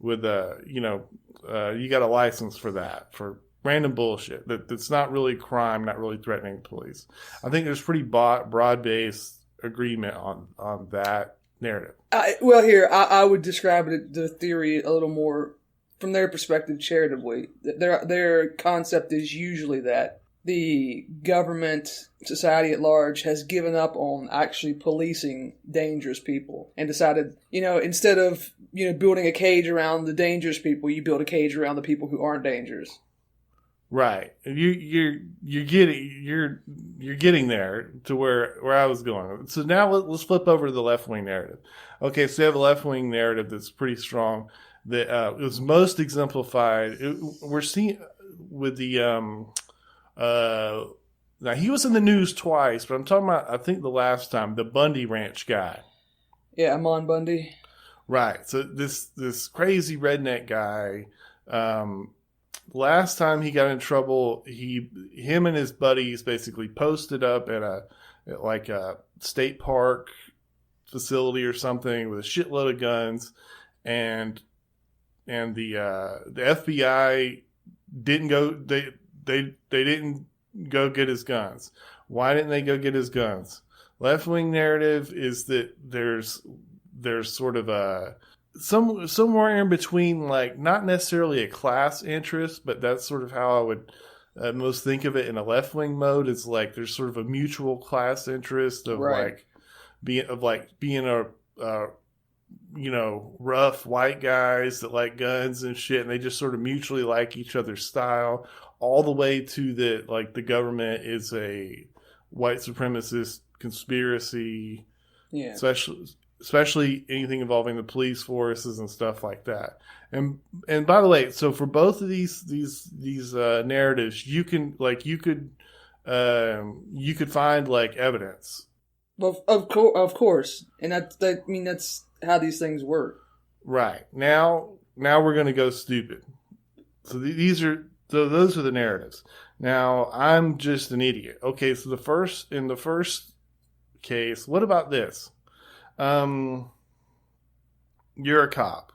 with you got a license for that, for random bullshit that's not really crime, not really threatening the police. I think there's pretty broad-based agreement on that narrative. I would describe the theory a little more from their perspective charitably. Their concept is usually that the government, society at large, has given up on actually policing dangerous people and decided, instead of, building a cage around the dangerous people, you build a cage around the people who aren't dangerous. Right. You're getting there to where I was going. So now let's flip over to the left-wing narrative. Okay, so you have a left-wing narrative that's pretty strong. That it was most exemplified. We're seeing with the now he was in the news twice, but I'm talking about, I think the last time, the Bundy Ranch guy. Yeah, Amon Bundy. Right. So this crazy redneck guy. Last time he got in trouble, him and his buddies basically posted up at a state park facility or something with a shitload of guns, and the FBI didn't go. They didn't go get his guns. Why didn't they go get his guns? Left wing narrative is that there's sort of a somewhere in between, like, not necessarily a class interest, but that's sort of how I would most think of it in a left wing mode. It's like there's sort of a mutual class interest of right. being a rough white guys that like guns and shit, and they just sort of mutually like each other's style, all the way to the government is a white supremacist conspiracy. Yeah. Especially anything involving the police forces and stuff like that. And by the way, so for both of these narratives, you could find like evidence. Well, of course, and that's how these things work. Right. Now we're going to go stupid. So those are the narratives. Now I'm just an idiot. Okay, so in the first case, what about this? You're a cop.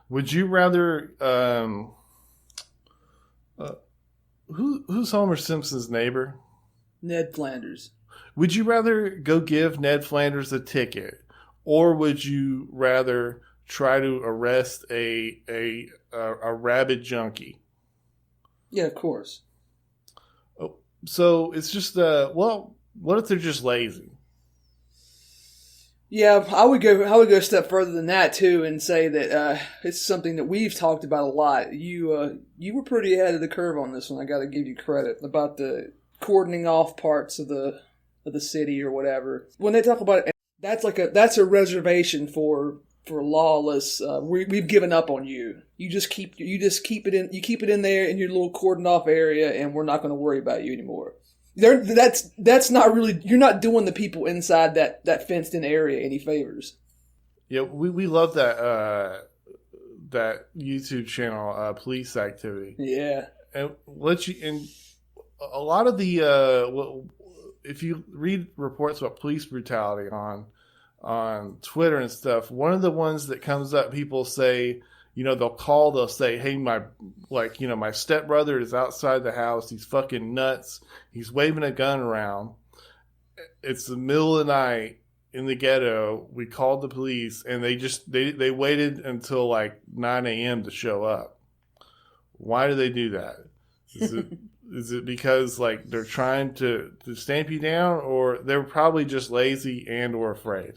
Would you rather who's Homer Simpson's neighbor? Ned Flanders. Would you rather go give Ned Flanders a ticket, or would you rather try to arrest a rabid junkie? Yeah, of course. Oh, so it's just what if they're just lazy? Yeah, I would go a step further than that too, and say that it's something that we've talked about a lot. You were pretty ahead of the curve on this one. I got to give you credit about the cordoning off parts of the city or whatever. When they talk about it, that's a reservation for lawless. We've given up on you. You just keep it in there in your little cordoned off area, and we're not going to worry about you anymore. That's not really, you're not doing the people inside that fenced in area any favors. Yeah, we love that YouTube channel, Police Activity. Yeah, and a lot of the if you read reports about police brutality on Twitter and stuff, one of the ones that comes up, people say, they'll say, hey, my stepbrother is outside the house. He's fucking nuts. He's waving a gun around. It's the middle of the night in the ghetto. We called the police, and they waited until like 9 a.m. to show up. Why do they do that? Is it because like they're trying to stamp you down, or they're probably just lazy and or afraid?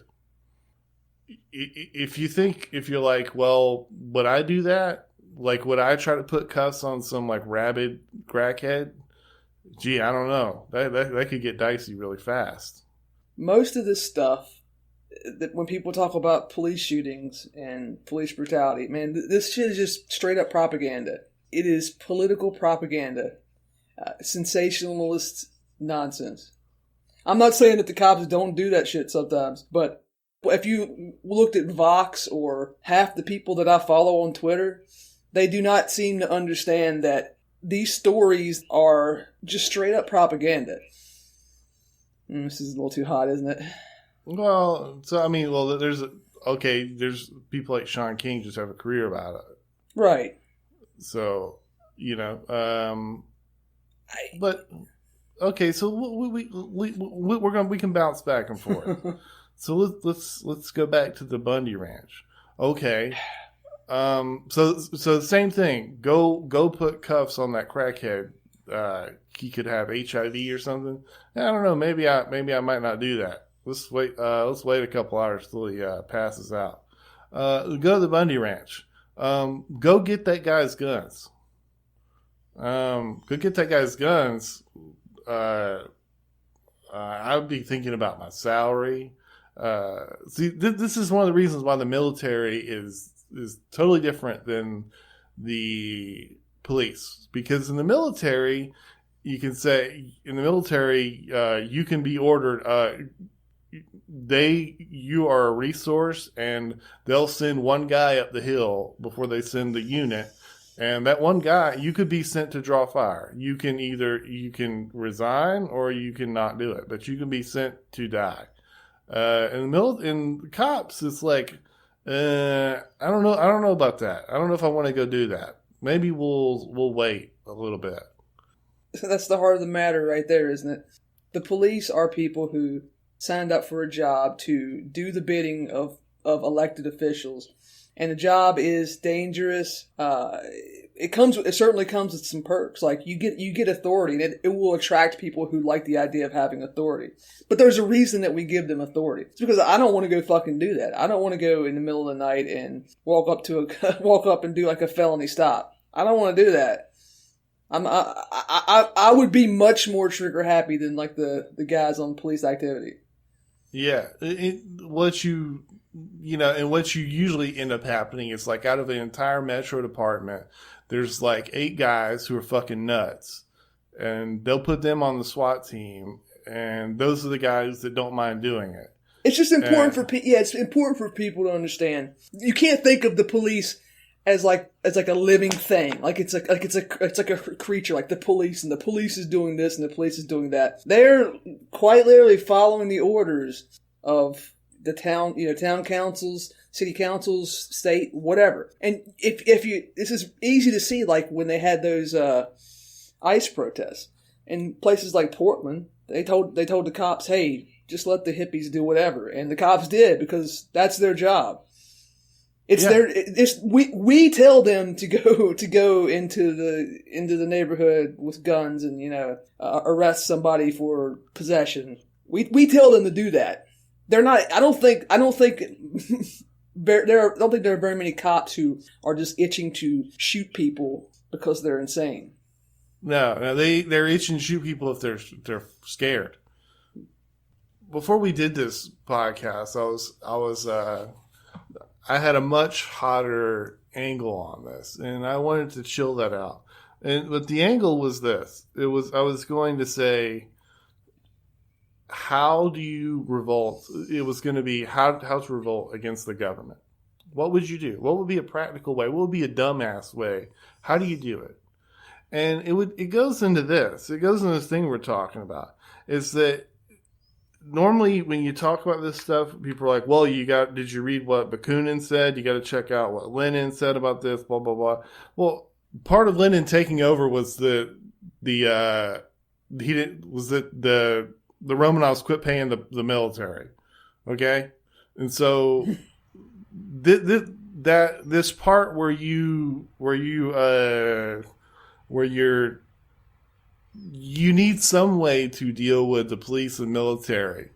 If you're like, well, would I do that? Like, would I try to put cuffs on some like rabid crackhead? Gee, I don't know. That could get dicey really fast. Most of this stuff, that when people talk about police shootings and police brutality, man, this shit is just straight up propaganda. It is political propaganda, sensationalist nonsense. I'm not saying that the cops don't do that shit sometimes, but if you looked at Vox or half the people that I follow on Twitter, they do not seem to understand that these stories are just straight up propaganda. This is a little too hot, isn't it? Well, so I mean, there's okay, there's people like Sean King just have a career about it. Right. So, but okay, so we can bounce back and forth. So let's go back to the Bundy Ranch. Okay. So the same thing. Go put cuffs on that crackhead. He could have HIV or something. I don't know. Maybe I might not do that. Let's wait a couple hours till he passes out. Go to the Bundy Ranch. Go get that guy's guns. Go get that guy's guns. I would be thinking about my salary. See, this is one of the reasons why the military is totally different than the police. Because in the military, you can be ordered. You are a resource, and they'll send one guy up the hill before they send the unit. And that one guy, you could be sent to draw fire. You can resign or you can not do it, but you can be sent to die. In cops, it's like, I don't know about that. I don't know if I want to go do that. Maybe we'll wait a little bit. So that's the heart of the matter right there, isn't it? The police are people who signed up for a job to do the bidding of elected officials. And the job is dangerous. It certainly comes with some perks. Like you get authority, and it will attract people who like the idea of having authority. But there's a reason that we give them authority. It's because I don't want to go fucking do that. I don't want to go in the middle of the night and walk up and do like a felony stop. I don't want to do that. I would be much more trigger happy than like the guys on police activity. Yeah, what you usually end up happening is like out of the entire metro department, there's like 8 guys who are fucking nuts, and they'll put them on the SWAT team, and those are the guys that don't mind doing it. It's just important it's important for people to understand. You can't think of the police as like a living thing, like it's like a creature, like the police, and the police is doing this and the police is doing that. They're quite literally following the orders of the town, town councils, city councils, state, whatever. And this is easy to see, like when they had those ICE protests in places like Portland, they told the cops, hey, just let the hippies do whatever, and the cops did because that's their job. We tell them to go into the neighborhood with guns and arrest somebody for possession. We tell them to do that. They're not. I don't think there are very many cops who are just itching to shoot people because they're insane. No, they're itching to shoot people if they're scared. Before we did this podcast, I had a much hotter angle on this, and I wanted to chill that out. But the angle was this: I was going to say, how do you revolt? It was going to be how to revolt against the government. What would you do? What would be a practical way? What would be a dumbass way? How do you do it? And it goes into this. It goes into this thing we're talking about. Is that normally when you talk about this stuff, people are like, well, did you read what Bakunin said? You got to check out what Lenin said about this, blah, blah, blah. Well, part of Lenin taking over was the Romanovs quit paying the military. Okay. And so this part where you need some way to deal with the police and military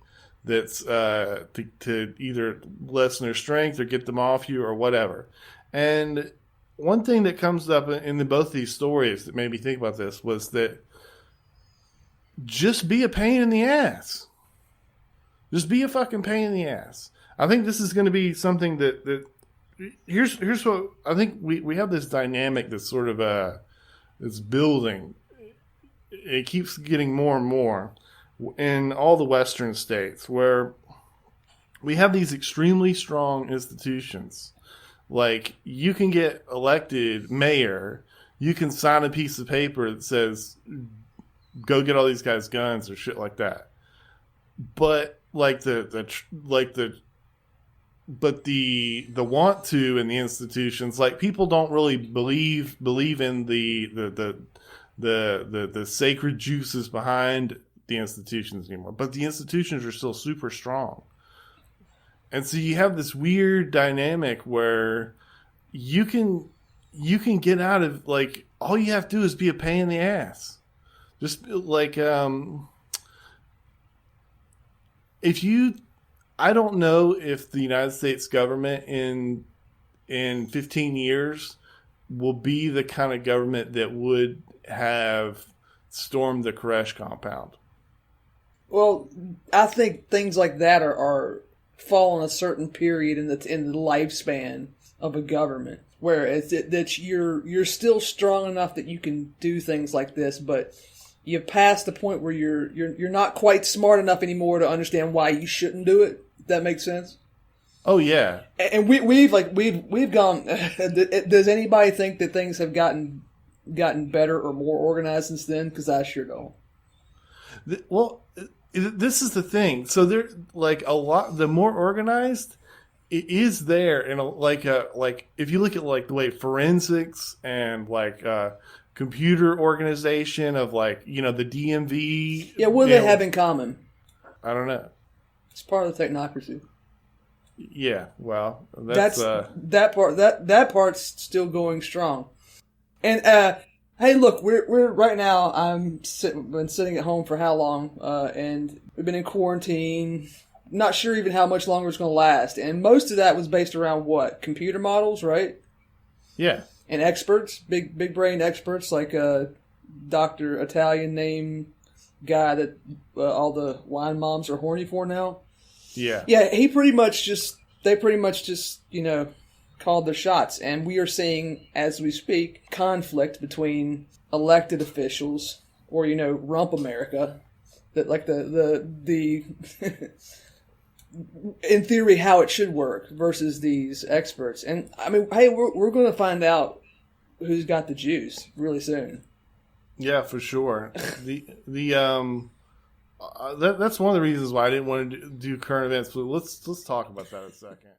that's to either lessen their strength or get them off you or whatever. And one thing that comes up in both these stories that made me think about this was that just be a pain in the ass. Just be a fucking pain in the ass. I think this is going to be something that here's what I think we have this dynamic that's sort of it's building. It keeps getting more and more in all the Western states where we have these extremely strong institutions. Like, you can get elected mayor, you can sign a piece of paper that says, go get all these guys guns or shit like that. But like the the want to in the institutions, like people don't really believe in the sacred juices behind the institutions anymore. But the institutions are still super strong. And so you have this weird dynamic where you can get out of, like, all you have to do is be a pain in the ass. Just like, I don't know if the United States government in 15 years will be the kind of government that would have stormed the Koresh compound. Well, I think things like that are fall in a certain period in the lifespan of a government, where that you're still strong enough that you can do things like this, but you've passed the point where you're not quite smart enough anymore to understand why you shouldn't do it. If that makes sense. Oh yeah, and we've gone. Does anybody think that things have gotten better or more organized since then? Because I sure don't. Well, this is the thing. So they're like a lot. The more organized it is there, and like if you look at like the way forensics and like computer organization of, like, you know, the DMV. Yeah, what do they have in common? I don't know. It's part of the technocracy. Yeah, well, that's that part's still going strong. And hey, look, we're right now. Been sitting at home for how long? And we've been in quarantine. Not sure even how much longer it's going to last. And most of that was based around what? Computer models, right? Yeah. And experts, big brain experts like Dr. Italian name guy that all the wine moms are horny for now. Yeah. Yeah, they pretty much just, you know, called their shots. And we are seeing, as we speak, conflict between elected officials, or, you know, Rump America, that like the in theory how it should work, versus these experts. And I mean, hey, we're going to find out who's got the juice really soon. Yeah, for sure. That's one of the reasons why I didn't want to do current events. But let's talk about that in a second.